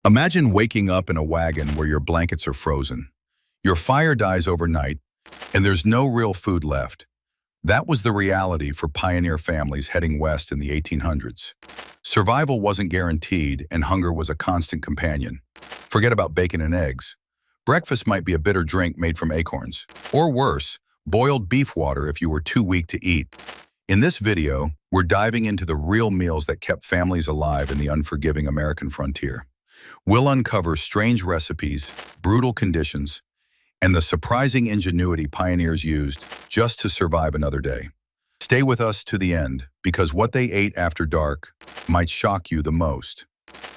Imagine waking up in a wagon where your blankets are frozen. Your fire dies overnight, and there's no real food left. That was the reality for pioneer families heading west in the 1800s. Survival wasn't guaranteed, and hunger was a constant companion. Forget about bacon and eggs. Breakfast might be a bitter drink made from acorns. Or worse, boiled beef water if you were too weak to eat. In this video, we're diving into the real meals that kept families alive in the unforgiving American frontier. We'll uncover strange recipes, brutal conditions, and the surprising ingenuity pioneers used just to survive another day. Stay with us to the end, because what they ate after dark might shock you the most.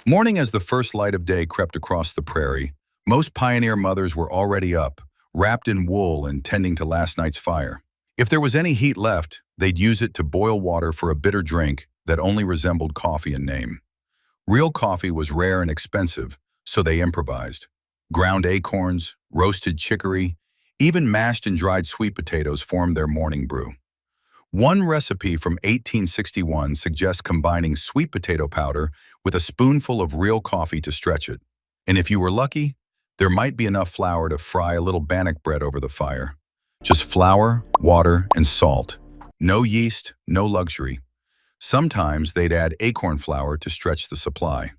Morning as the first light of day crept across the prairie, most pioneer mothers were already up, wrapped in wool and tending to last night's fire. If there was any heat left, they'd use it to boil water for a bitter drink that only resembled coffee in name. Real coffee was rare and expensive, so they improvised. Ground acorns, roasted chicory, even mashed and dried sweet potatoes formed their morning brew. One recipe from 1861 suggests combining sweet potato powder with a spoonful of real coffee to stretch it. And if you were lucky, there might be enough flour to fry a little bannock bread over the fire. Just flour, water, and salt. No yeast, no luxury. Sometimes they'd add acorn flour to stretch the supply.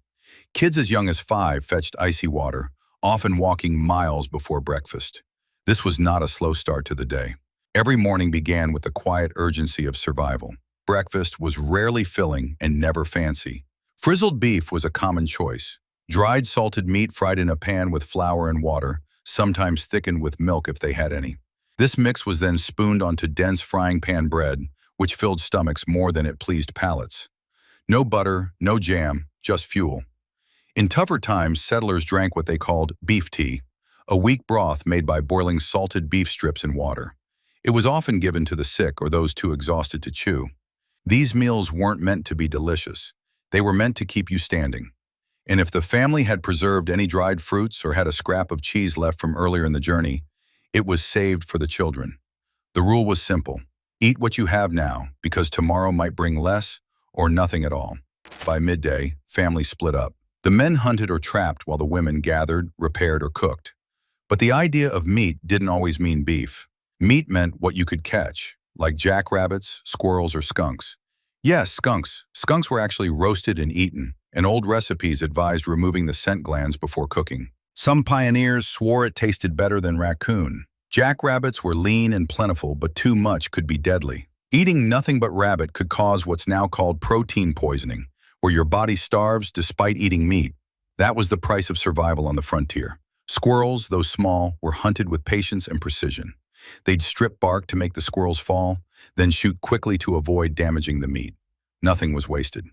Kids as young as 5 fetched icy water, often walking miles before breakfast. This was not a slow start to the day. Every morning began with the quiet urgency of survival. Breakfast was rarely filling and never fancy. Frizzled beef was a common choice. Dried salted meat fried in a pan with flour and water, sometimes thickened with milk if they had any. This mix was then spooned onto dense frying pan bread, which filled stomachs more than it pleased palates. No butter, no jam, just fuel. In tougher times, settlers drank what they called beef tea, a weak broth made by boiling salted beef strips in water. It was often given to the sick or those too exhausted to chew. These meals weren't meant to be delicious. They were meant to keep you standing. And if the family had preserved any dried fruits or had a scrap of cheese left from earlier in the journey, it was saved for the children. The rule was simple. Eat what you have now, because tomorrow might bring less or nothing at all. By midday, families split up. The men hunted or trapped while the women gathered, repaired, or cooked. But the idea of meat didn't always mean beef. Meat meant what you could catch, like jackrabbits, squirrels, or skunks. Yes, skunks. Skunks were actually roasted and eaten, and old recipes advised removing the scent glands before cooking. Some pioneers swore it tasted better than raccoon. Jackrabbits were lean and plentiful, but too much could be deadly. Eating nothing but rabbit could cause what's now called protein poisoning, where your body starves despite eating meat. That was the price of survival on the frontier. Squirrels, though small, were hunted with patience and precision. They'd strip bark to make the squirrels fall, then shoot quickly to avoid damaging the meat. Nothing was wasted.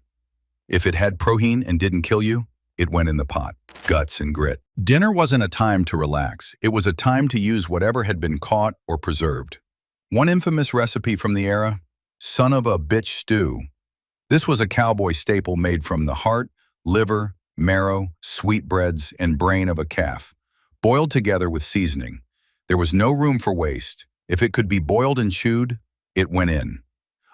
If it had protein and didn't kill you, it went in the pot. Guts and grit. Dinner wasn't a time to relax. It was a time to use whatever had been caught or preserved. One infamous recipe from the era, son of a bitch stew. This was a cowboy staple made from the heart, liver, marrow, sweetbreads, and brain of a calf, boiled together with seasoning. There was no room for waste. If it could be boiled and chewed, it went in.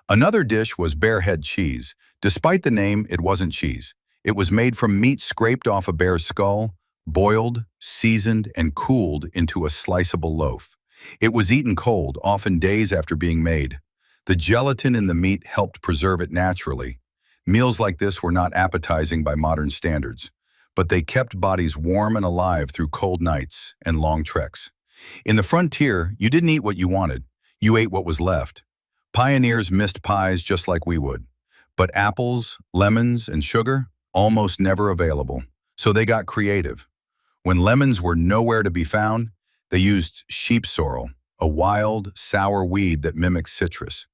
Another dish was bear head cheese. Despite the name, it wasn't cheese. It was made from meat scraped off a bear's skull, boiled, seasoned, and cooled into a sliceable loaf. It was eaten cold, often days after being made. The gelatin in the meat helped preserve it naturally. Meals like this were not appetizing by modern standards, but they kept bodies warm and alive through cold nights and long treks. In the frontier, you didn't eat what you wanted. You ate what was left. Pioneers missed pies just like we would. But apples, lemons, and sugar, almost never available. So they got creative. When lemons were nowhere to be found, they used sheep sorrel, a wild, sour weed that mimics citrus.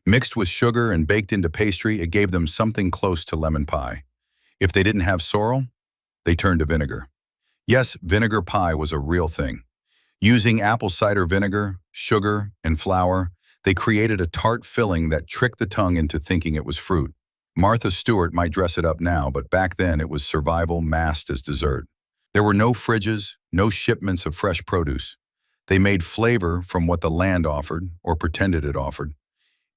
Mixed with sugar and baked into pastry, it gave them something close to lemon pie. If they didn't have sorrel, they turned to vinegar. Yes, vinegar pie was a real thing. Using apple cider vinegar, sugar, and flour, they created a tart filling that tricked the tongue into thinking it was fruit. Martha Stewart might dress it up now, but back then it was survival masked as dessert. There were no fridges, no shipments of fresh produce. They made flavor from what the land offered, or pretended it offered.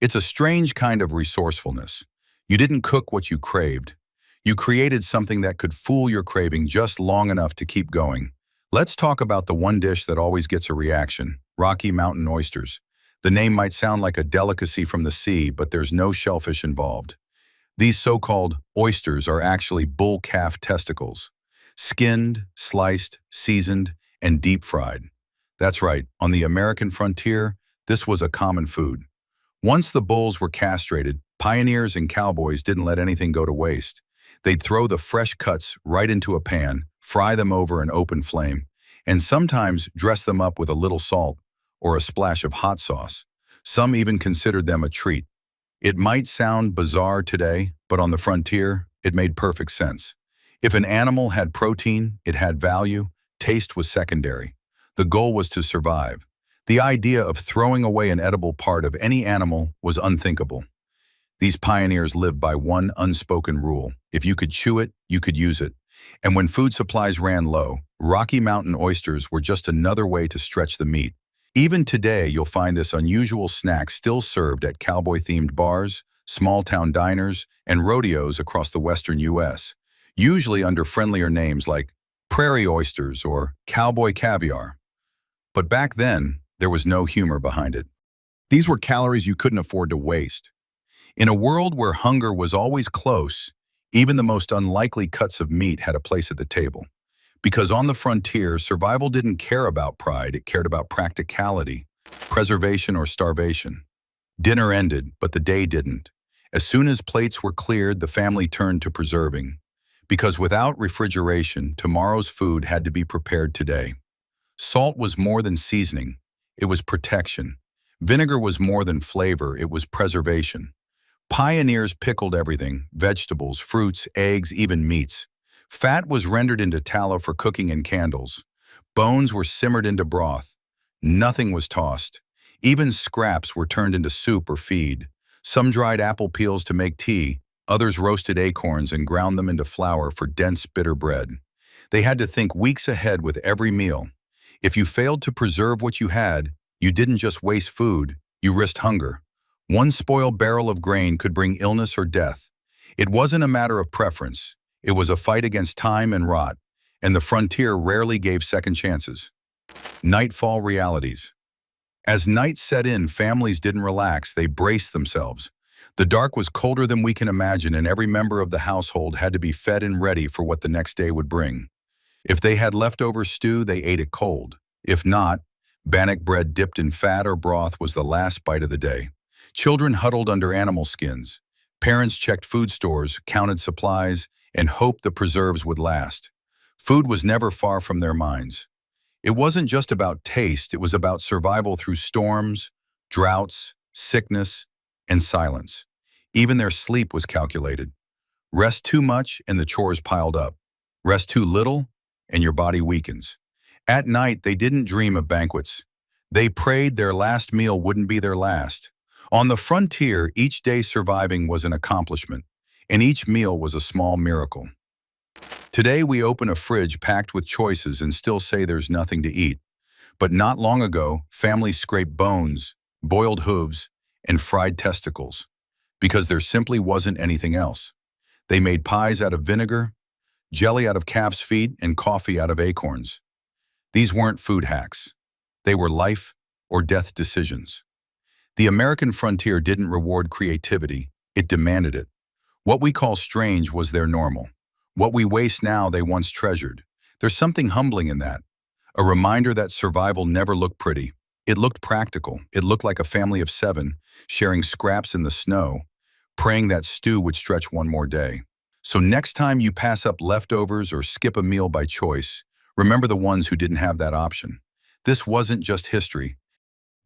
It's a strange kind of resourcefulness. You didn't cook what you craved. You created something that could fool your craving just long enough to keep going. Let's talk about the one dish that always gets a reaction: Rocky Mountain oysters. The name might sound like a delicacy from the sea, but there's no shellfish involved. These so-called oysters are actually bull-calf testicles, skinned, sliced, seasoned, and deep-fried. That's right, on the American frontier, this was a common food. Once the bulls were castrated, pioneers and cowboys didn't let anything go to waste. They'd throw the fresh cuts right into a pan, fry them over an open flame, and sometimes dress them up with a little salt or a splash of hot sauce. Some even considered them a treat. It might sound bizarre today, but on the frontier, it made perfect sense. If an animal had protein, it had value, taste was secondary. The goal was to survive. The idea of throwing away an edible part of any animal was unthinkable. These pioneers lived by one unspoken rule: if you could chew it, you could use it. And when food supplies ran low, Rocky Mountain oysters were just another way to stretch the meat. Even today, you'll find this unusual snack still served at cowboy-themed bars, small-town diners, and rodeos across the western U.S., usually under friendlier names like prairie oysters or cowboy caviar. But back then, there was no humor behind it. These were calories you couldn't afford to waste. In a world where hunger was always close, even the most unlikely cuts of meat had a place at the table. Because on the frontier, survival didn't care about pride, it cared about practicality, preservation or starvation. Dinner ended, but the day didn't. As soon as plates were cleared, the family turned to preserving. Because without refrigeration, tomorrow's food had to be prepared today. Salt was more than seasoning, it was protection. Vinegar was more than flavor, it was preservation. Pioneers pickled everything: vegetables, fruits, eggs, even meats. Fat was rendered into tallow for cooking and candles. Bones were simmered into broth. Nothing was tossed. Even scraps were turned into soup or feed. Some dried apple peels to make tea, others roasted acorns and ground them into flour for dense, bitter bread. They had to think weeks ahead with every meal. If you failed to preserve what you had, you didn't just waste food, you risked hunger. One spoiled barrel of grain could bring illness or death. It wasn't a matter of preference. It was a fight against time and rot, and the frontier rarely gave second chances. Nightfall realities. As night set in, families didn't relax, they braced themselves. The dark was colder than we can imagine, and every member of the household had to be fed and ready for what the next day would bring. If they had leftover stew, they ate it cold. If not, bannock bread dipped in fat or broth was the last bite of the day. Children huddled under animal skins. Parents checked food stores, counted supplies, and hoped the preserves would last. Food was never far from their minds. It wasn't just about taste, it was about survival through storms, droughts, sickness, and silence. Even their sleep was calculated. Rest too much and the chores piled up. Rest too little and your body weakens. At night, they didn't dream of banquets. They prayed their last meal wouldn't be their last. On the frontier, each day surviving was an accomplishment, and each meal was a small miracle. Today, we open a fridge packed with choices and still say there's nothing to eat. But not long ago, families scraped bones, boiled hooves, and fried testicles, because there simply wasn't anything else. They made pies out of vinegar, jelly out of calf's feet, and coffee out of acorns. These weren't food hacks. They were life or death decisions. The American frontier didn't reward creativity, it demanded it. What we call strange was their normal. What we waste now, they once treasured. There's something humbling in that. A reminder that survival never looked pretty. It looked practical. It looked like a family of 7, sharing scraps in the snow, praying that stew would stretch one more day. So next time you pass up leftovers or skip a meal by choice, remember the ones who didn't have that option. This wasn't just history.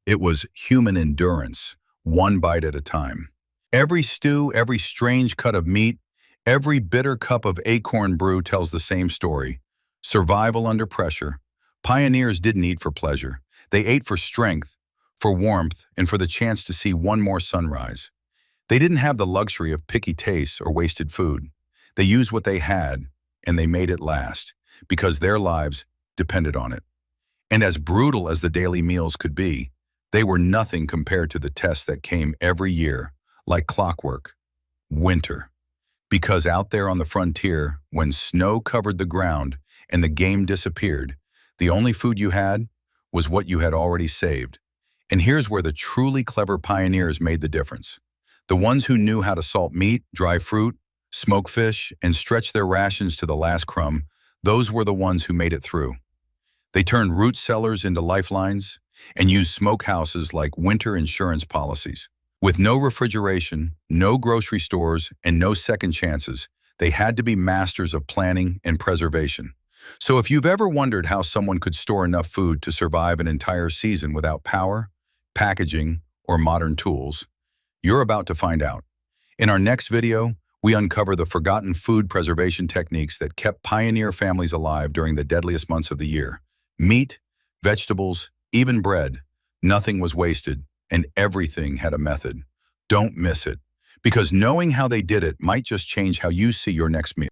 It was human endurance, one bite at a time. Every stew, every strange cut of meat, every bitter cup of acorn brew tells the same story. Survival under pressure. Pioneers didn't eat for pleasure. They ate for strength, for warmth, and for the chance to see one more sunrise. They didn't have the luxury of picky tastes or wasted food. They used what they had, and they made it last, because their lives depended on it. And as brutal as the daily meals could be, they were nothing compared to the tests that came every year, like clockwork. Winter. Because out there on the frontier, when snow covered the ground and the game disappeared, the only food you had was what you had already saved. And here's where the truly clever pioneers made the difference. The ones who knew how to salt meat, dry fruit, smoke fish, and stretch their rations to the last crumb, those were the ones who made it through. They turned root cellars into lifelines and used smokehouses like winter insurance policies. With no refrigeration, no grocery stores, and no second chances, they had to be masters of planning and preservation. So if you've ever wondered how someone could store enough food to survive an entire season without power, packaging, or modern tools, you're about to find out. In our next video, we uncover the forgotten food preservation techniques that kept pioneer families alive during the deadliest months of the year. Meat, vegetables, even bread, nothing was wasted, and everything had a method. Don't miss it, because knowing how they did it might just change how you see your next meal.